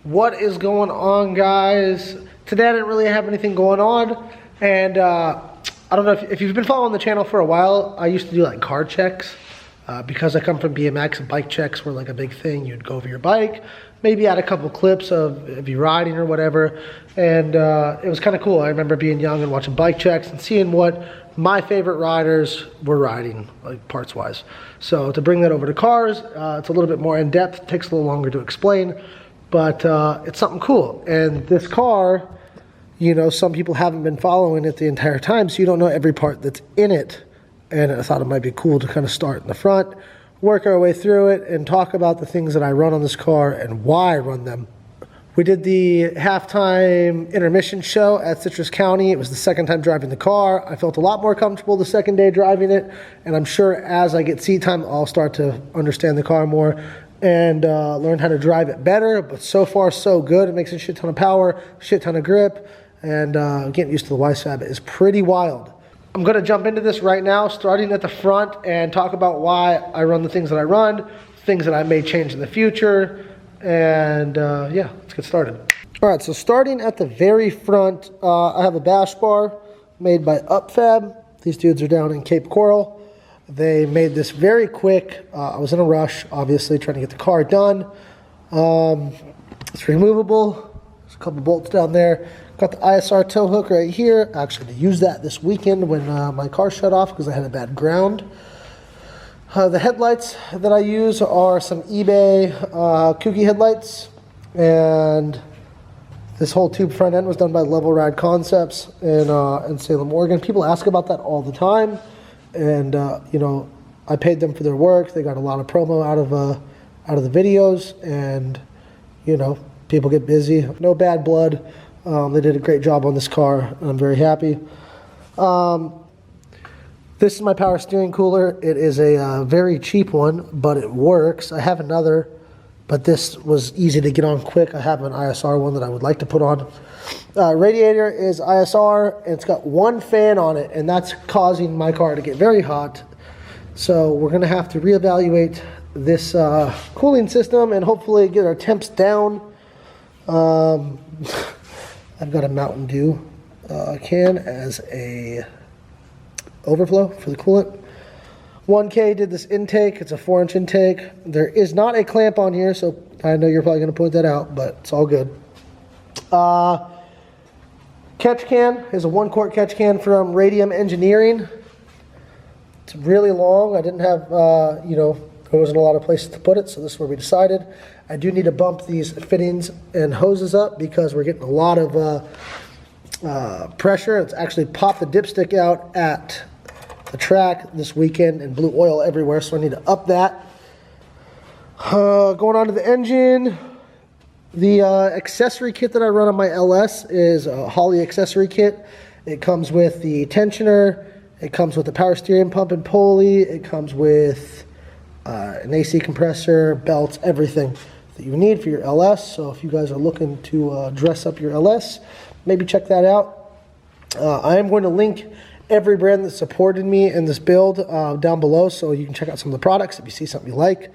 What is going on, guys? Today I didn't really have anything going on, and I don't know if you've been following the channel for a while. I used to do like car checks because I come from BMX, and bike checks were like a big thing. You'd go over your bike, maybe add a couple clips of you riding or whatever, and it was kind of cool. I remember being young and watching bike checks and seeing what my favorite riders were riding, like parts wise. So to bring that over to cars, it's a little bit more in depth, takes a little longer to explain, but it's something cool. And this car, you know, some people haven't been following it the entire time, so you don't know every part that's in it. And I thought it might be cool to kind of start in the front, work our way through it, and talk about the things that I run on this car and why I run them. We did the halftime intermission show at Citrus County. It was the second time driving the car. I felt a lot more comfortable the second day driving it, and I'm sure as I get seat time, I'll start to understand the car more and learn how to drive it better. But so far, so good. It makes a shit ton of power, shit ton of grip, and getting used to the YSAB is pretty wild. I'm gonna jump into this right now, starting at the front, and talk about why I run the things that I run, things that I may change in the future, and yeah, let's get started. All right, so starting at the very front, I have a bash bar made by UpFab. These dudes are down in Cape Coral. They made this very quick. I was in a rush, obviously, trying to get the car done. It's removable. There's a couple bolts down there. Got the ISR tow hook right here. Actually, I used that this weekend when my car shut off because I had a bad ground. The headlights that I use are some eBay Kooky headlights, and this whole tube front end was done by Level Ride Concepts in Salem, Oregon. People ask about that all the time, and you know, I paid them for their work. They got a lot of promo out of the videos, and you know, people get busy. No bad blood. They did a great job on this car, and I'm very happy. This is my power steering cooler. It is a very cheap one, but it works. I have another, but this was easy to get on quick. I have an ISR one that I would like to put on. Radiator is ISR, and it's got one fan on it, and that's causing my car to get very hot. So we're gonna have to reevaluate this cooling system and hopefully get our temps down. I've got a Mountain Dew can as a overflow for the coolant. 1K did this intake. It's a 4-inch intake. There is not a clamp on here, so I know you're probably going to point that out, but it's all good. Catch can is a 1-quart catch can from Radium Engineering. It's really long. I didn't have, you know, there wasn't a lot of places to put it, so this is where we decided. I do need to bump these fittings and hoses up because we're getting a lot of pressure. It's actually popped the dipstick out at the track this weekend and blew oil everywhere, so I need to up that. Going on to the engine, the accessory kit that I run on my LS is a Holley accessory kit. It comes with the tensioner, it comes with the power steering pump and pulley, it comes with an AC compressor, belts, everything that you need for your LS. So if you guys are looking to dress up your LS, maybe check that out. I am going to link every brand that supported me in this build down below, so you can check out some of the products if you see something you like.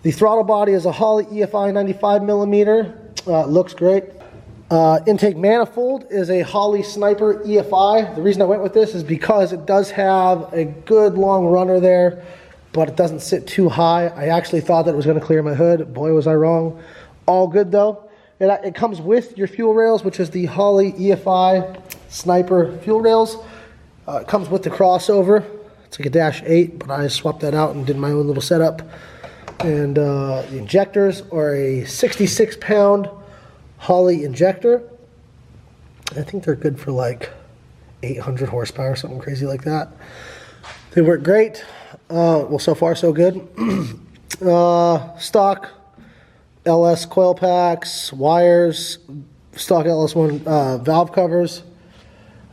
The throttle body is a Holley EFI 95mm. Looks great. Intake manifold is a Holley Sniper EFI. The reason I went with this is because it does have a good long runner there, but it doesn't sit too high. I actually thought that it was going to clear my hood. Boy, was I wrong. All good though. It comes with your fuel rails, which is the Holley EFI Sniper fuel rails. It comes with the crossover. It's like a -8, but I swapped that out and did my own little setup. And the injectors are a 66-pound Holley injector. I think they're good for like 800 horsepower, something crazy like that. They work great. Well, so far so good. Stock LS coil packs, wires, stock LS1 valve covers.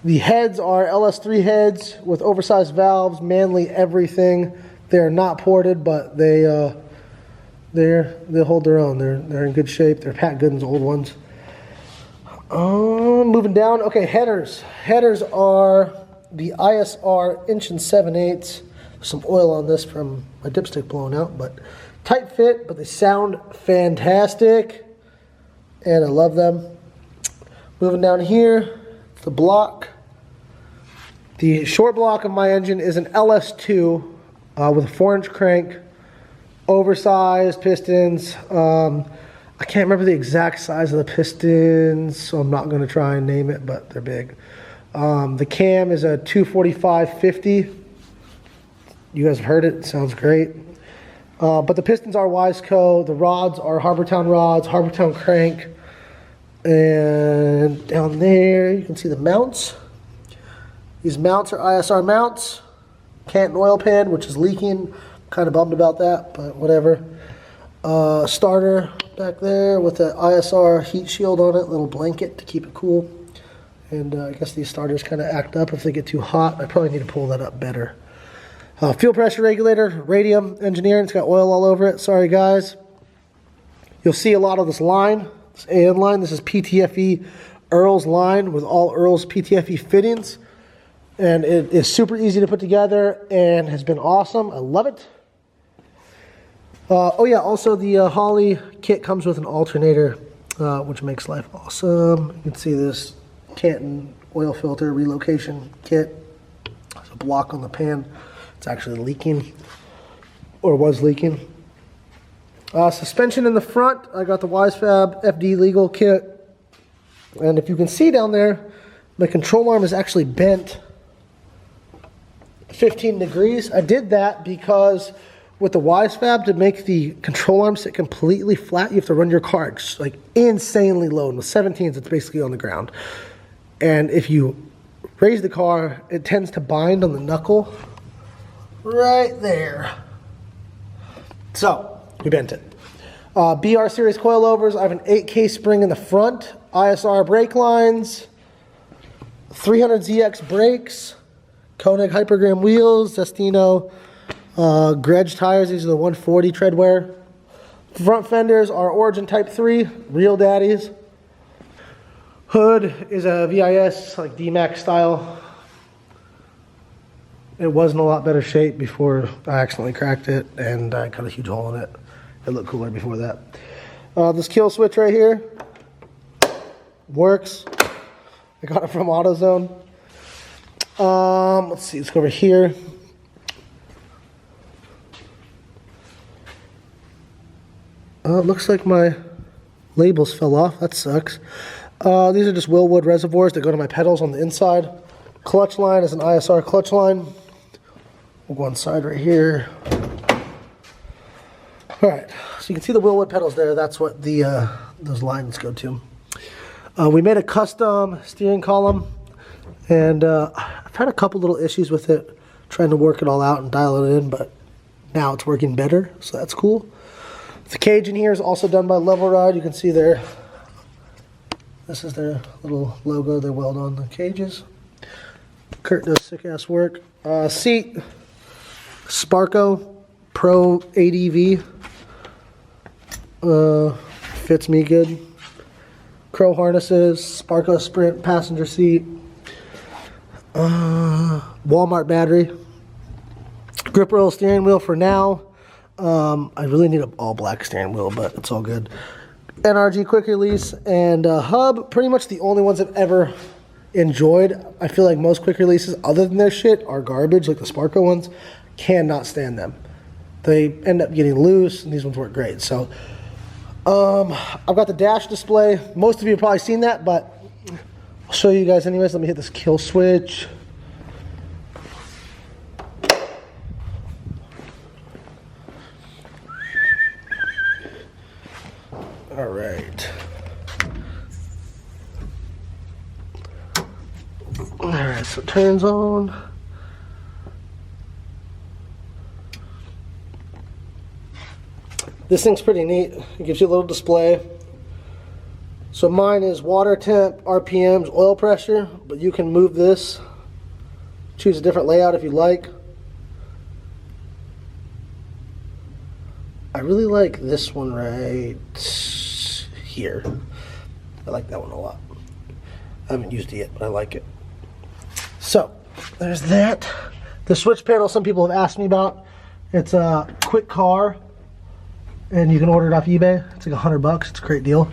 The heads are LS3 heads with oversized valves, Manley everything. They're not ported, but they hold their own. They're in good shape. They're Pat Gooden's old ones. Moving down. Okay, headers. Headers are the ISR 1 7/8. Some oil on this from my dipstick blowing out, but tight fit, but they sound fantastic. and I love them. Moving down here, the block. The short block of my engine is an LS2 with a 4-inch crank, oversized pistons. I can't remember the exact size of the pistons, so I'm not going to try and name it, but they're big. The cam is a 245/50. You guys have heard it. It sounds great. But the pistons are Wiseco. The rods are Harbortown rods, Harbortown crank. And down there, you can see the mounts. These mounts are ISR mounts. Canton oil pan, which is leaking. Kind of bummed about that, but whatever. Starter back there with the ISR heat shield on it, little blanket to keep it cool. And I guess these starters kind of act up if they get too hot. I probably need to pull that up better. Fuel pressure regulator, Radium Engineering. It's got oil all over it. Sorry, guys. You'll see a lot of this line, this AN line. This is PTFE Earl's line with all Earl's PTFE fittings. And it is super easy to put together and has been awesome. I love it. Oh yeah, also the Holley kit comes with an alternator, which makes life awesome. You can see this Canton oil filter relocation kit. There's a block on the pan. It's actually leaking, or was leaking. Suspension in the front, I got the WiseFab FD Legal kit. And if you can see down there, the control arm is actually bent 15 degrees. I did that because with the WiseFab, to make the control arm sit completely flat, you have to run your car like insanely low. And with 17s, it's basically on the ground. And if you raise the car, it tends to bind on the knuckle right there. So, we bent it. BR series coilovers. I have an 8K spring in the front, ISR brake lines, 300ZX brakes, Koenig Hypergram wheels, Zestino Gretsch tires. These are the 140 treadwear. Front fenders are Origin Type 3, real daddies. Hood is a VIS, like D-Max style. It was in a lot better shape before I accidentally cracked it, and I cut a huge hole in it. It looked cooler before that. This kill switch right here works. I got it from AutoZone. Let's see, let's go over here. It looks like my labels fell off. That sucks. These are just Willwood reservoirs that go to my pedals on the inside. Clutch line is an ISR clutch line. We'll go on side right here. Alright, so you can see the Willwood pedals there. That's what the those lines go to. We made a custom steering column, and I've had a couple little issues with it, trying to work it all out and dial it in, but now it's working better, so that's cool. The cage in here is also done by Level Ride. You can see there, this is their little logo they weld on the cages. Kurt does sick ass work. Seat, Sparco Pro ADV. Fits me good. Crow harnesses, Sparco Sprint passenger seat. Walmart battery. Grip roll steering wheel for now. I really need an all black steering wheel, but it's all good. NRG quick release and hub, pretty much the only ones I've ever enjoyed. I feel like most quick releases other than their shit are garbage, like the Sparco ones. Cannot stand them. They end up getting loose, and these ones work great. So I've got the dash display. Most of you have probably seen that, but I'll show you guys anyways. Let me hit this kill switch. All right. All right, so it turns on. This thing's pretty neat. It gives you a little display. So mine is water temp, RPMs, oil pressure, but you can move this. Choose a different layout if you like. I really like this one right here. I like that one a lot. I haven't used it yet, but I like it. So, there's that. The switch panel some people have asked me about. It's a quick car, and you can order it off eBay. It's like $100. It's a great deal.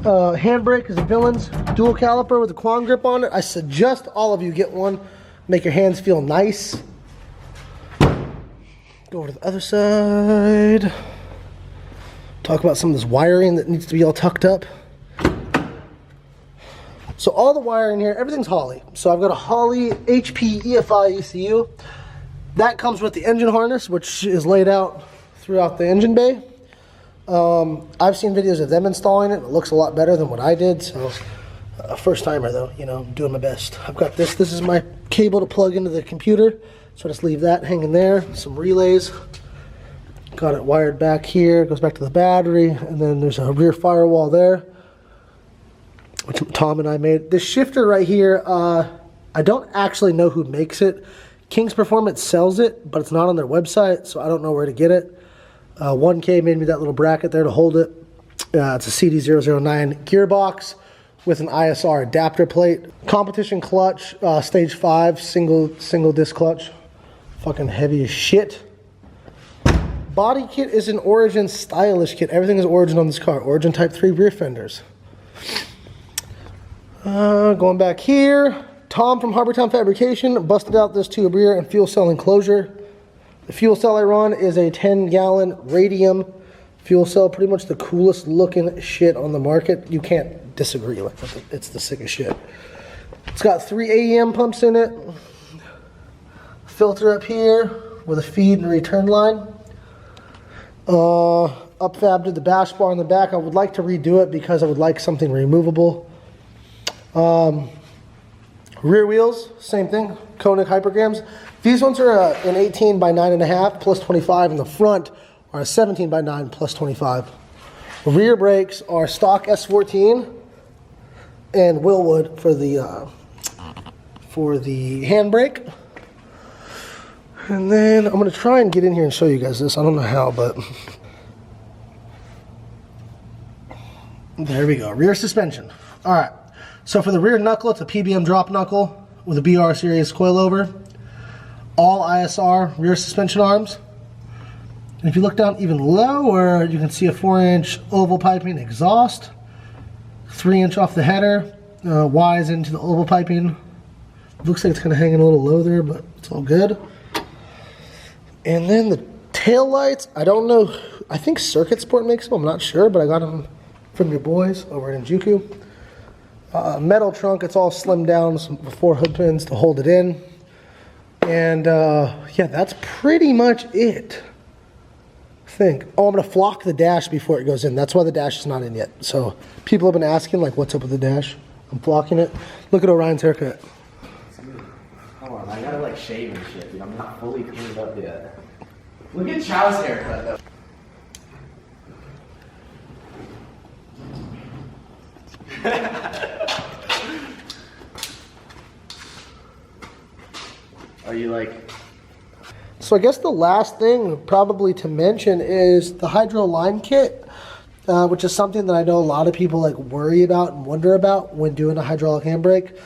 Handbrake is a Villains dual caliper with a quad grip on it. I suggest all of you get one. Make your hands feel nice. Go over to the other side. Talk about some of this wiring that needs to be all tucked up. So all the wiring here, everything's Holley. So I've got a Holley HP EFI ECU. That comes with the engine harness, which is laid out throughout the engine bay. I've seen videos of them installing it. It looks a lot better than what I did. So first timer though, you know, I'm doing my best. I've got this. This is my cable to plug into the computer. So I just leave that hanging there. Some relays. Got it wired back here. It goes back to the battery. And then there's a rear firewall there, which Tom and I made. This shifter right here, I don't actually know who makes it. King's Performance sells it, but it's not on their website, so I don't know where to get it. 1K made me that little bracket there to hold it. It's a CD009 gearbox with an ISR adapter plate. Competition clutch, stage 5, single disc clutch. Fucking heavy as shit. Body kit is an Origin stylish kit. Everything is Origin on this car. Origin Type 3 rear fenders. Going back here, Tom from Harbortown Fabrication busted out this tube rear and fuel cell enclosure. The fuel cell I run is a 10-gallon radium fuel cell, pretty much the coolest looking shit on the market. You can't disagree with it. It's the sickest shit. It's got 3 AEM pumps in it. Filter up here with a feed and return line. Upfabbed the bash bar in the back. I would like to redo it because I would like something removable. Rear wheels, same thing, Koenig hypergrams. These ones are an 18 by 9.5 plus 25, and the front are a 17 by 9 plus 25. Rear brakes are stock S14 and Willwood for the handbrake. And then I'm going to try and get in here and show you guys this. I don't know how, but there we go. Rear suspension. All right. So for the rear knuckle, it's a PBM drop knuckle with a BR series coilover. All ISR rear suspension arms. And if you look down even lower, you can see a 4-inch oval piping exhaust. 3-inch off the header. Y's into the oval piping. Looks like it's kind of hanging a little low there, but it's all good. And then the tail lights, I don't know. I think Circuit Sport makes them. I'm not sure, but I got them from your boys over in Juku. Metal trunk, it's all slimmed down, some 4 hood pins to hold it in. And yeah, that's pretty much it. I think. Oh, I'm going to flock the dash before it goes in. That's why the dash is not in yet. So people have been asking, like, what's up with the dash? I'm flocking it. Look at Orion's haircut. Hold on, I gotta like shave and shit, dude. I'm not fully cleaned up yet. Look at Chow's haircut though. Are you like... So I guess the last thing probably to mention is the hydro line kit, which is something that I know a lot of people like worry about and wonder about when doing a hydraulic handbrake.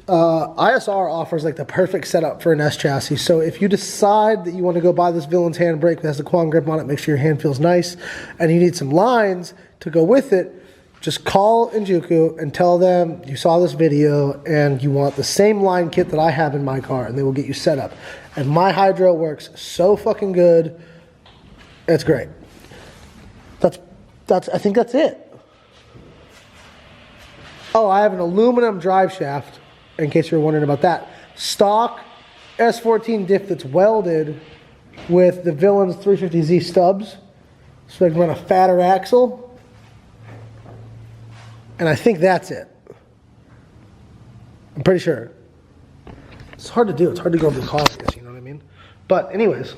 ISR offers like the perfect setup for an S chassis. So if you decide that you want to go buy this Villains handbrake that has the quad grip on it, make sure your hand feels nice, and you need some lines to go with it, just call Injuku and tell them you saw this video and you want the same line kit that I have in my car, and they will get you set up. And my hydro works so fucking good. It's great. I think that's it. Oh, I have an aluminum drive shaft, in case you're wondering about that. Stock S14 diff that's welded with the Villains 350Z stubs, so I can run a fatter axle. And I think that's it. I'm pretty sure. It's hard to do. It's hard to go over the cost, you know what I mean? But anyways,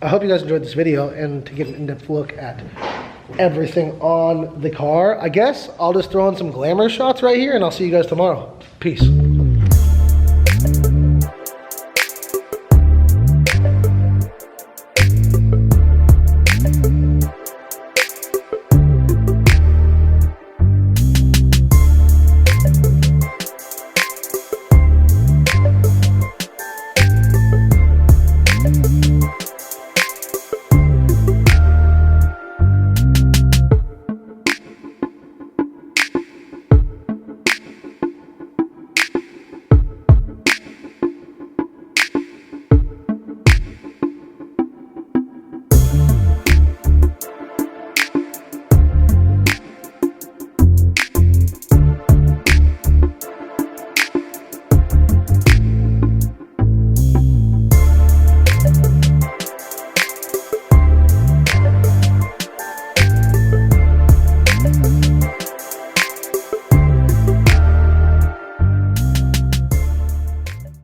I hope you guys enjoyed this video, and to get an in-depth look at everything on the car, I guess I'll just throw in some glamour shots right here, and I'll see you guys tomorrow. Peace.